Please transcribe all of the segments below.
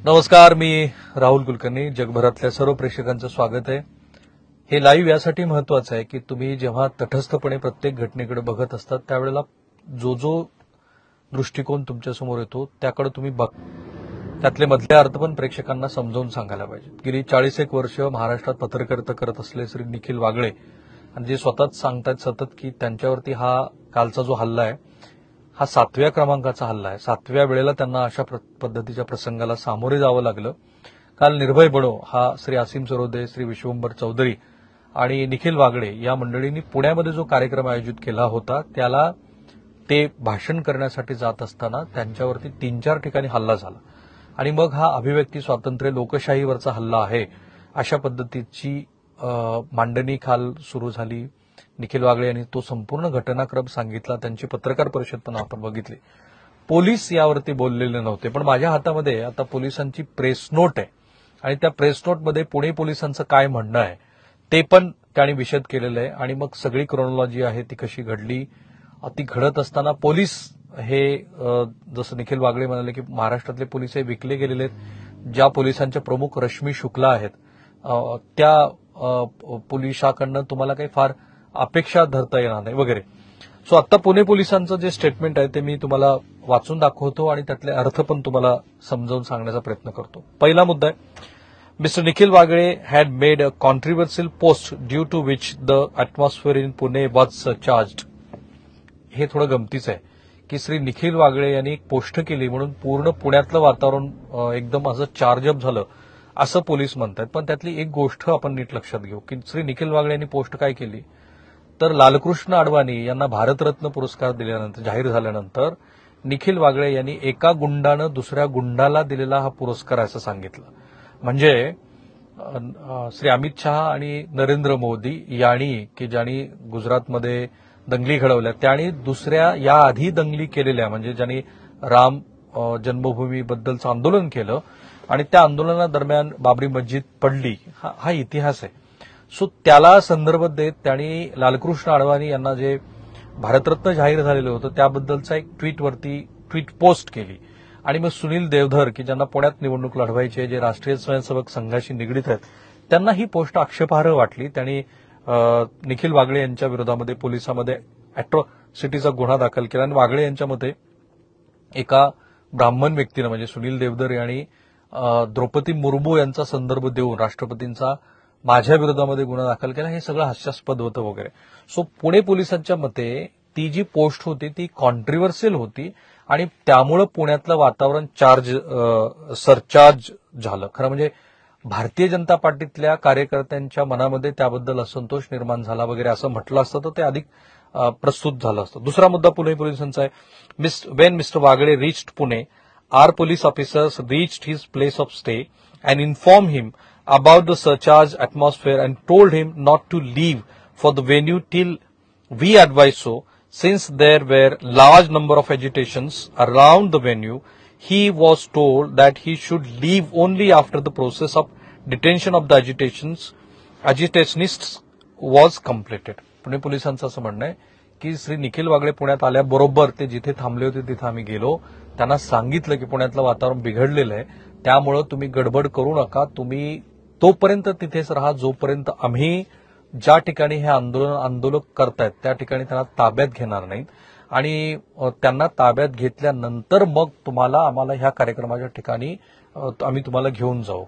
नमस्कार, मी राहुल कुलकर्णी. जगभरातल्या सर्व प्रेक्षकांचं स्वागत आहे. हे लाईव्ह यासाठी महत्वाचं आहे की तुम्ही जेव्हा तटस्थपणे प्रत्येक घटनेकडे बघत असतात त्यावेळेला जो दृष्टिकोन तुमच्यासमोर येतो त्याकडे तुम्ही त्यातले मधले अर्थ पण प्रेक्षकांना समजावून सांगायला पाहिजे. गेली 40 वर्ष महाराष्ट्रात पत्रकारिता करत असलेले श्री निखिल वागळे आणि जे स्वतःच सांगतात सतत की त्यांच्यावरती हा कालचा जो हल्ला आहे हा 7व्या क्रमांकाचा हल्ला आहे. 7व्या वेळेला त्यांना अशा पद्धतीच्या प्रसंगाला सामोरे जावं लागलं. काल निर्भय बडो हा श्री असीम सरोदे, श्री विश्वंभर चौधरी आणि निखिल वागळे या मंडळींनी पुण्यामध्ये जो कार्यक्रम आयोजित केला होता त्याला ते भाषण करण्यासाठी जात असताना त्यांच्यावरती 3-4 ठिकाणी हल्ला झाला आणि मग हा अभिव्यक्ती स्वातंत्र्य लोकशाहीवरचा हल्ला आहे अशा पद्धतीची मांडणी काल सुरू झाली. निखिल वागळे यांनी तो संपूर्ण घटनाक्रम सांगितला. त्यांची पत्रकार परिषद पण आपण बघितली. पोलीस यावरती बोललेले नव्हते, पण माझ्या हातामध्ये आता पोलिसांची प्रेस नोट आहे आणि त्या प्रेस नोटमध्ये पुणे पोलिसांचं काय म्हणणं आहे ते पण त्यांनी विशद केलेलं आहे आणि मग सगळी क्रोनॉलॉजी आहे ती कशी घडली. ती घडत असताना पोलीस हे जसं निखिल वागळे म्हणाले की महाराष्ट्रातले पोलीस हे विकले गेलेले आहेत. ज्या पोलिसांच्या प्रमुख रश्मी शुक्ला आहेत त्या पोलिसाकडनं तुम्हाला काही फार अपेक्षा धरता येणार नाही वगैरे. सो आता पुणे पोलिसांचं जे स्टेटमेंट आहे ते मी तुम्हाला वाचून दाखवतो आणि त्यातले अर्थ पण तुम्हाला समजावून सांगण्याचा प्रयत्न करतो. पहिला मुद्दा आहे, mister Nikhil Wagle had made a controversial post due to which the atmosphere in Pune was charged. हे थोडं गमतीचं आहे की श्री निखिल वागळे यांनी एक पोस्ट केली म्हणून पूर्ण पुण्यातलं वातावरण एकदम असं चार्जअप झालं असं पोलीस म्हणतात. पण त्यातली एक गोष्ट आपण नीट लक्षात घेऊ की श्री निखिल वागळे यांनी पोस्ट काय केली तर लालकृष्ण अडवाणी यांना भारतरत्न पुरस्कार दिल्यानंतर जाहीर झाल्यानंतर निखिल वागळे यांनी एका गुंडानं दुसऱ्या गुंडाला दिलेला हा पुरस्कार असं सांगितलं. म्हणजे श्री अमित शहा आणि नरेंद्र मोदी यांनी की ज्यांनी गुजरातमध्ये दंगली घडवल्या त्यांनी दुसऱ्या याआधी दंगली केलेल्या म्हणजे ज्यांनी राम जन्मभूमीबद्दलचं आंदोलन केलं आणि त्या आंदोलनादरम्यान बाबरी मस्जिद पडली हा इतिहास आहे. सो त्याला संदर्भ देत त्यांनी लालकृष्ण अडवाणी यांना जे भारतरत्न जाहीर झालेलं होतं त्याबद्दलचा एक ट्विट पोस्ट केली आणि मग सुनील देवधर की ज्यांना पुण्यात निवडणूक लढवायची जे राष्ट्रीय स्वयंसेवक संघाशी निगडीत आहेत त्यांना ही पोस्ट आक्षेपार्ह वाटली. त्यांनी निखिल वागळे यांच्या विरोधामध्ये पोलिसांमध्ये अॅट्रॉसिटीचा गुन्हा दाखल केला आणि वागळे यांच्या मते एका ब्राह्मण व्यक्तीनं म्हणजे सुनील देवधर यांनी द्रौपदी मुर्मू यांचा संदर्भ देऊन राष्ट्रपतींचा माझ्या विरोधामध्ये गुन्हा दाखल केला. हे सगळं हास्यास्पद होतं वगैरे. सो पुणे पोलिसांच्या मते ती जी पोस्ट होती ती कॉन्ट्रिव्हर्शियल होती आणि त्यामुळं पुण्यातलं वातावरण सरचार्ज झालं. खरं म्हणजे भारतीय जनता पार्टीतल्या कार्यकर्त्यांच्या मनामध्ये त्याबद्दल असंतोष निर्माण झाला वगैरे असं म्हटलं असतं तर ते अधिक प्रस्तुत झालं असतं. दुसरा मुद्दा पुणे पोलिसांचा आहे, when mister Wagle reached Pune our police officers reached his place of stay and inform him about the surcharged atmosphere and told him not to leave for the venue till we advised so. Since there were large number of agitations around the venue, he was told that he should leave only after the process of detention of the agitationists was completed. Pune पोलिसांचं असं म्हणणं आहे की श्री निखिल वागळे पुण्यात आल्याबरोबर ते जिथे थांबले होते तिथे आम्ही गेलो. त्यांना सांगितलं की पुण्यातलं वातावरण बिघडलेलं आहे त्यामुळं तुम्ही गडबड करू नका, तुम्ही तोपर्यंत तिथेच राहा जोपर्यंत आम्ही ज्या ठिकाणी हे आंदोलक करतायत त्या ठिकाणी त्यांना ताब्यात घेणार नाहीत आणि त्यांना ताब्यात घेतल्यानंतर मग आम्हाला ह्या कार्यक्रमाच्या ठिकाणी आम्ही तुम्हाला घेऊन जाऊ.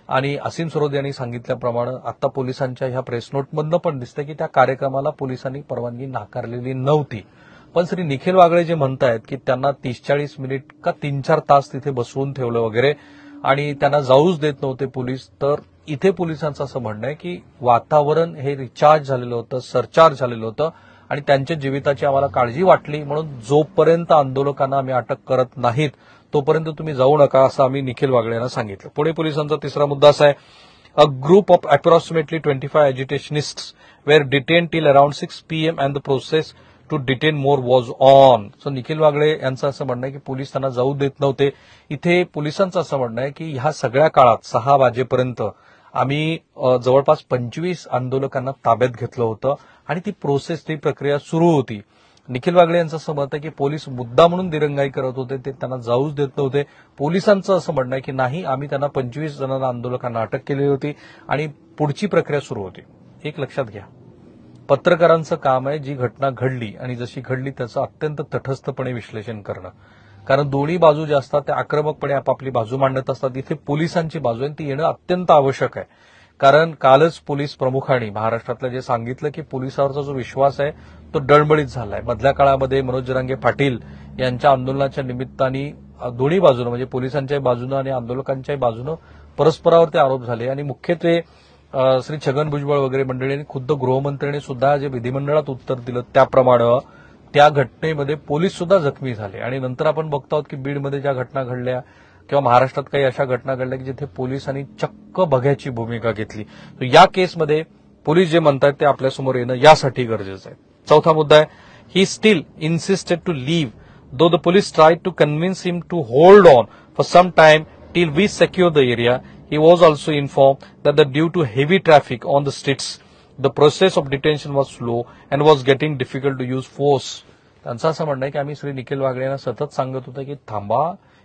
आणि असीम सरोदे यांनी सांगितल्याप्रमाणे आता पोलिसांच्या ह्या प्रेस नोटमधनं पण दिसतं की त्या कार्यक्रमाला पोलिसांनी परवानगी नाकारलेली नव्हती. पण श्री निखिल वागळे जे म्हणतायत की त्यांना 30-40 मिनिट का 3-4 तास तिथे बसवून ठेवलं वगैरे आणि त्यांना जाऊच देत नव्हते पोलीस, तर इथे पोलिसांचं असं म्हणणं आहे की वातावरण हे रिचार्ज झालेलं होतं, सरचार्ज झालेलं होतं आणि त्यांच्या जीविताची आम्हाला काळजी वाटली म्हणून जोपर्यंत आंदोलकांना आम्ही अटक करत नाहीत तोपर्यंत तुम्ही जाऊ नका असं आम्ही निखिल वागळे यांना सांगितलं. पुणे पोलिसांचा तिसरा मुद्दा असा आहे, a group of approximately 25 agitationists were detain till around 6 PM and the process to detain more was on. So Nikhil Wagle यांचं असं म्हणणं आहे की पोलीस त्यांना जाऊ देत नव्हते. इथे पोलिसांचं असं म्हणणं आहे की ह्या सगळ्या काळात 6 वाजेपर्यंत आम्ही जवळपास 25 आंदोलकांना ताब्यात घेतलं होतं आणि ती प्रक्रिया सुरू होती. निखिल वागळे यांचं असं मत आहे की पोलीस मुद्दा म्हणून दिरंगाई करत होते, ते त्यांना जाऊच देत नव्हते. पोलिसांचं असं म्हणणं आहे की नाही, आम्ही त्यांना 25 जणांना आंदोलकांना अटक केली होती आणि पुढची प्रक्रिया सुरू होती. एक लक्षात घ्या, पत्रकारांचं काम आहे जी घटना घडली आणि जशी घडली त्याचं अत्यंत तटस्थपणे विश्लेषण करणं. कारण दोन्ही बाजू ज्या असतात त्या आक्रमकपणे आपापली बाजू मांडत असतात. इथे पोलिसांची बाजू आहे ती येणं अत्यंत आवश्यक आहे. कारण कालच पोलीस प्रमुखांनी महाराष्ट्रातलं जे सांगितलं की पोलिसावरचा जो विश्वास आहे तो डळमळीत झालाय. मधल्या काळामध्ये मनोज जरांगे पाटील यांच्या आंदोलनाच्या निमित्ताने दोन्ही बाजूनं म्हणजे पोलिसांच्याही बाजूनं आणि आंदोलकांच्याही बाजूनं परस्परावरती आरोप झाले आणि मुख्यत्वे श्री छगन भुजबळ वगैरे मंडळींनी खुद्द गृहमंत्र्यांनी सुद्धा जे विधिमंडळात उत्तर दिलं त्याप्रमाणे त्या घटनेमध्ये पोलीस सुद्धा जखमी झाले. आणि नंतर आपण बघतो आहोत की बीडमध्ये ज्या घटना घडल्या किंवा महाराष्ट्रात काही अशा घटना घडल्या की जिथे पोलिसांनी चक्क बघ्याची भूमिका घेतली. या केसमध्ये पोलीस जे म्हणतात ते आपल्यासमोर येणं यासाठी गरजेचं आहे. चौथा मुद्दा आहे, he still insisted to leave though the police tried to convince him to hold on for some time till we secure the area. He was also informed that due to heavy traffic on the streets, the process of detention was slow and was getting difficult to use force. त्यांचं असं म्हणणं आहे की आम्ही श्री निखिल वागळे यांना सतत सांगत होतो की थांबा,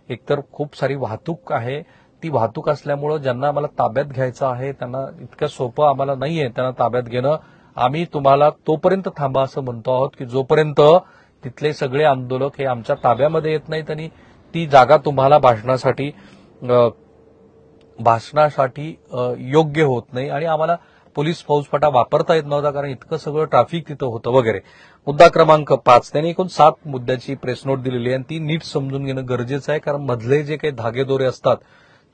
एकतर खूप सारी वाहतूक आहे, ती वाहतूक असल्यामुळं ज्यांना आम्हाला ताब्यात घ्यायचं आहे त्यांना इतकं सोपं आम्हाला नाहीये त्यांना ताब्यात घेणं. आम्ही तुम्हाला तोपर्यंत थांबा असं म्हणतो आहोत की जोपर्यंत तिथले सगळे आंदोलक हे आमच्या ताब्यामध्ये येत नाहीत आणि ती जागा तुम्हाला भाषणासाठी योग्य होत नाही आणि आम्हाला पोलीस फौजफाटा वापरता येत नव्हता कारण इतकं सगळं ट्रॅफिक तिथं होतं वगैरे. मुद्दा क्रमांक 5, त्यांनी एकूण 7 मुद्द्याची प्रेस नोट दिलेली आहे आणि ती नीट समजून घेणं गरजेचं आहे. कारण मधले जे काही धागेदोरे असतात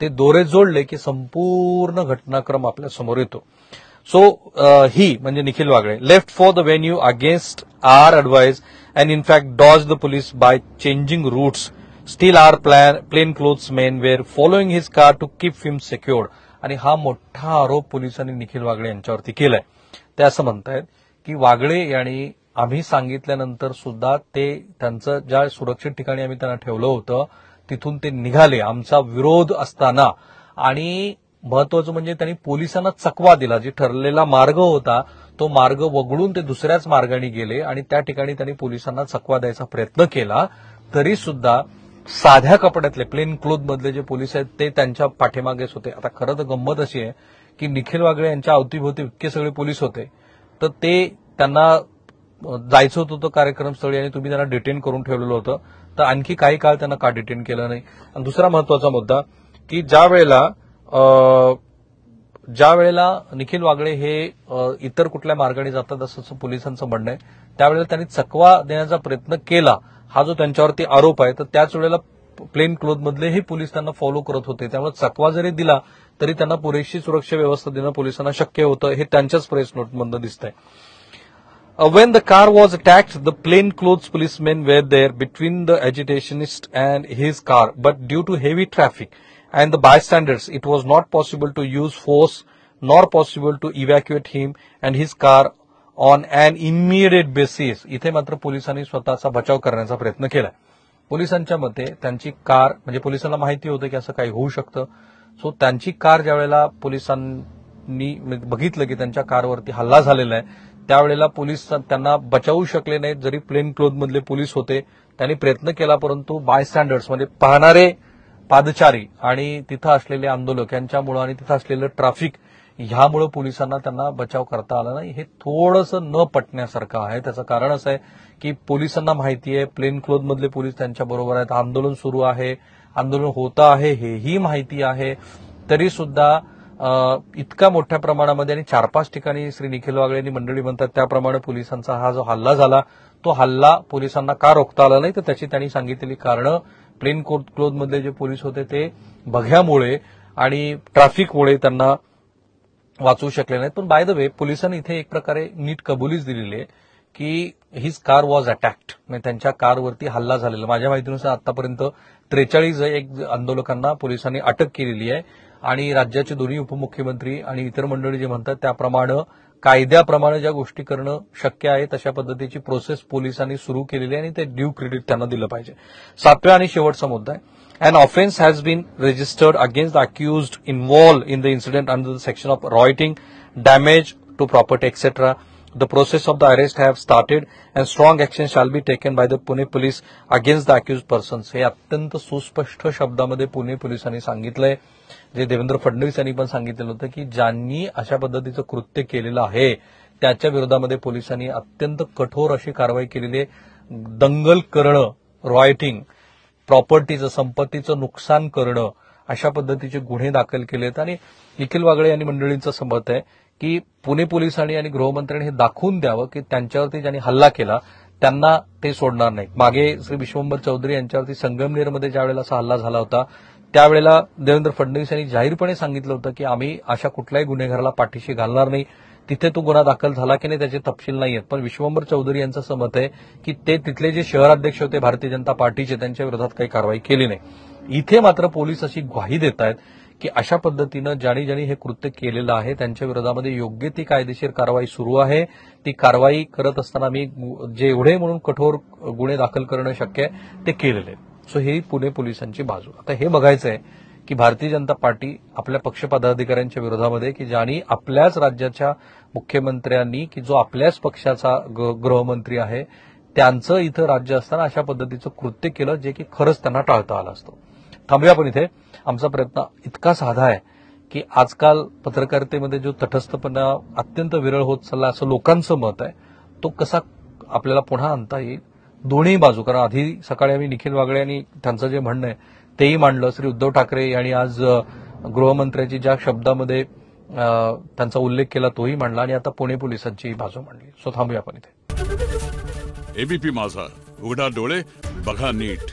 ते दोरे जोडले की संपूर्ण घटनाक्रम आपल्या समोर येतो. सो ही म्हणजे Nikhil Wagle left for the venue against our advise and in fact dodge the police by changing routes. Still our plain clothes men were following his car to keep him secured. आणि हा मोठा आरोप पोलिसांनी निखिल वागळे यांच्यावरती केलाय. ते असं म्हणतायत की वागळे यांनी आम्ही सांगितल्यानंतर सुद्धा ते त्यांचं ज्या सुरक्षित ठिकाणी आम्ही त्यांना ठेवलं होतं तिथून ते निघाले आमचा विरोध असताना. आणि महत्वाचं म्हणजे त्यांनी पोलिसांना चकवा दिला. जे ठरलेला मार्ग होता तो मार्ग वगळून ते दुसऱ्याच मार्गाने गेले आणि त्या ठिकाणी त्यांनी पोलिसांना चकवा द्यायचा प्रयत्न केला. तरी सुद्धा साध्या कपड्यातले प्लेन क्लोथ मधले जे पोलीस आहेत ते त्यांच्या पाठीमागेच होते. आता खरं तर गंमत अशी आहे की निखिल वागळे यांच्या अवतीभोवती इतके सगळे पोलीस होते तर ते त्यांना जायचं होतं कार्यक्रमस्थळी आणि तुम्ही त्यांना डिटेन करून ठेवलेलं होतं तर आणखी काही काळ त्यांना का डिटेन केलं नाही. आणि दुसरा महत्वाचा मुद्दा की ज्या वेळेला निखिल वागळे हे इतर कुठल्या मार्गाने जातात असं पोलिसांचं म्हणणं आहे त्यावेळेला त्यांनी चकवा देण्याचा प्रयत्न केला हा जो त्यांच्यावरती आरोप आहे. तर त्याच वेळेला प्लेन क्लोथ मधलेही पोलीस त्यांना फॉलो करत होते त्यामुळे चकवा जरी दिला तरी त्यांना पुरेशी सुरक्षा व्यवस्था देणं पोलिसांना शक्य होतं हे त्यांच्याच प्रेस नोटमधनं दिसतंय. When the car was attacked, the plainclothes policemen were there between the agitationist and his car, but due to heavy traffic and the bystanders, it was not possible to use force nor possible to evacuate him and his car on an immediate basis. इथे मात्र पोलिसांनी स्वतःचा बचाव करण्याचा प्रयत्न केला. पोलिसांच्या मते त्यांची कार म्हणजे पोलिसांना माहिती होतं की असं काही होऊ शकतं. सो त्यांची कार ज्या वेळेला पोलिसांनी बघितलं की त्यांच्या कारवरती हल्ला झालेला आहे त्यावेळेला पोलीस त्यांना बचावू शकले नाहीत. जरी प्लेन क्लोथ मधले पोलीस होते त्यांनी प्रयत्न केला परंतु बायस्टँडर्स म्हणजे पाहणारे पादचारी आणि तिथं असलेले आंदोलक यांच्यामुळे आणि तिथं असलेलं ट्रॅफिक ह्यामुळे पोलिसांना त्यांना बचाव करता आला नाही. हे थोडंसं न पटण्यासारखं आहे. त्याचं कारण असं आहे की पोलिसांना माहिती आहे प्लेन क्लोथ मधले पोलीस त्यांच्या बरोबर आहेत, आंदोलन सुरू आहे, आंदोलन होतं आहे हेही माहिती आहे. तरी सुद्धा इतक्या मोठ्या प्रमाणामध्ये आणि 4-5 ठिकाणी श्री निखिल वागळे यांनी मंडळी म्हणतात त्याप्रमाणे पोलिसांचा हा जो हल्ला झाला तो हल्ला पोलिसांना का रोखता आला नाही तर त्याची त्यांनी सांगितलेली कारणं प्लेन क्लोथ मधले जे पोलीस होते ते बघ्यामुळे आणि ट्रॅफिकमुळे त्यांना वाचवू शकले नाहीत. पण बाय द वे पोलिसांनी इथे एक प्रकारे नीट कबुलीच दिलेली आहे की हिज कार वॉज अटॅक्ड म्हणजे त्यांच्या कारवरती हल्ला झालेला. माझ्या माहितीनुसार आतापर्यंत 43 आंदोलकांना पोलिसांनी अटक केलेली आहे आणि राज्याचे दोन्ही उपमुख्यमंत्री आणि इतर मंडळी जे म्हणतात त्याप्रमाणे कायद्याप्रमाणे ज्या गोष्टी करणं शक्य आहे तशा पद्धतीची प्रोसेस पोलिसांनी सुरू केलेली आहे आणि ते ड्यू क्रेडिट त्यांना दिलं पाहिजे. 7व्या आणि शेवटचा मुद्दा आहे An offence has been registered against the accused involved in the incident under the section of rioting, damage to property, etc. The process of the arrest have started and strong action shall be taken by the Pune police against the accused persons. हे अत्यंत सुस्पष्ट शब्दामध्ये पुणे पोलिसांनी सांगितलंय, जे देवेंद्र फडणवीस यांनी पण सांगितलेलं होतं की ज्यांनी अशा पद्धतीचं कृत्य केलेलं आहे त्याच्या विरोधामध्ये पोलिसांनी अत्यंत कठोर अशी कारवाई केलेली आहे. दंगल करणं, रॉयटिंग, प्रॉपर्टीचं, संपत्तीचं नुकसान करणं, अशा पद्धतीचे गुन्हे दाखल केलेत. आणि निखिल वागळे यांनी मंडळींचं समत आहे की पुणे पोलिसांनी आणि गृहमंत्र्यांनी हे दाखवून द्यावं की त्यांच्यावरती ज्यांनी हल्ला केला त्यांना ते सोडणार नाही. मागे श्री विश्वंभर चौधरी यांच्यावरती संगमनेरमध्ये ज्यावेळेला असा हल्ला झाला होता त्यावेळेला देवेंद्र फडणवीस यांनी जाहीरपणे सांगितलं होतं की आम्ही अशा कुठल्याही गुन्हेगाराला पाठीशी घालणार नाही. तिथे तो गुन्हा दाखल झाला की नाही त्याचे तपशील नाही आहेत. पण विश्वंभर चौधरी यांचं समत आहे की ते तिथले जे शहराध्यक्ष होते भारतीय जनता पार्टीचे त्यांच्या विरोधात काही कारवाई केली नाही. इथे मात्र पोलीस अशी ग्वाही देत आहेत की अशा पद्धतीनं ज्यांनी हे कृत्य केलेलं आहे त्यांच्या विरोधामध्ये योग्य ती कायदेशीर कारवाई सुरू आहे. ती कारवाई करत असताना मी जेवढे म्हणून कठोर गुन्हे दाखल करणं शक्य आहे ते केलेले. सो ही पुणे पोलिसांची बाजू. आता हे बघायचं आहे की भारतीय जनता पार्टी आपल्या पक्ष पदाधिकाऱ्यांच्या विरोधामध्ये की ज्यांनी आपल्याच राज्याच्या मुख्यमंत्र्यांनी की जो आपल्याच पक्षाचा गृहमंत्री आहे त्यांचं इथं राज्य असताना अशा पद्धतीचं कृत्य केलं जे की खरंच त्यांना टाळता आलं असतं. थांबूया पण इथे. आमचा प्रयत्न इतका साधा आहे की आजकाल पत्रकारितेमध्ये जो तटस्थपणा अत्यंत विरळ होत चालला असं लोकांचं मत आहे, तो कसा आपल्याला पुन्हा आणता येईल. दोन्ही बाजू, कारण आधी सकाळी आम्ही निखिल वागळे यांनी त्यांचं जे म्हणणं आहे तेही मांडलं, श्री उद्धव ठाकरे यांनी आज गृहमंत्र्यांची ज्या शब्दामध्ये त्यांचा उल्लेख केला तोही मांडला, आणि आता पुणे पोलिसांची बाजू मांडली. सो थांबूया आपण इथे. एबीपी माझा, उघडा डोळे बघा नीट.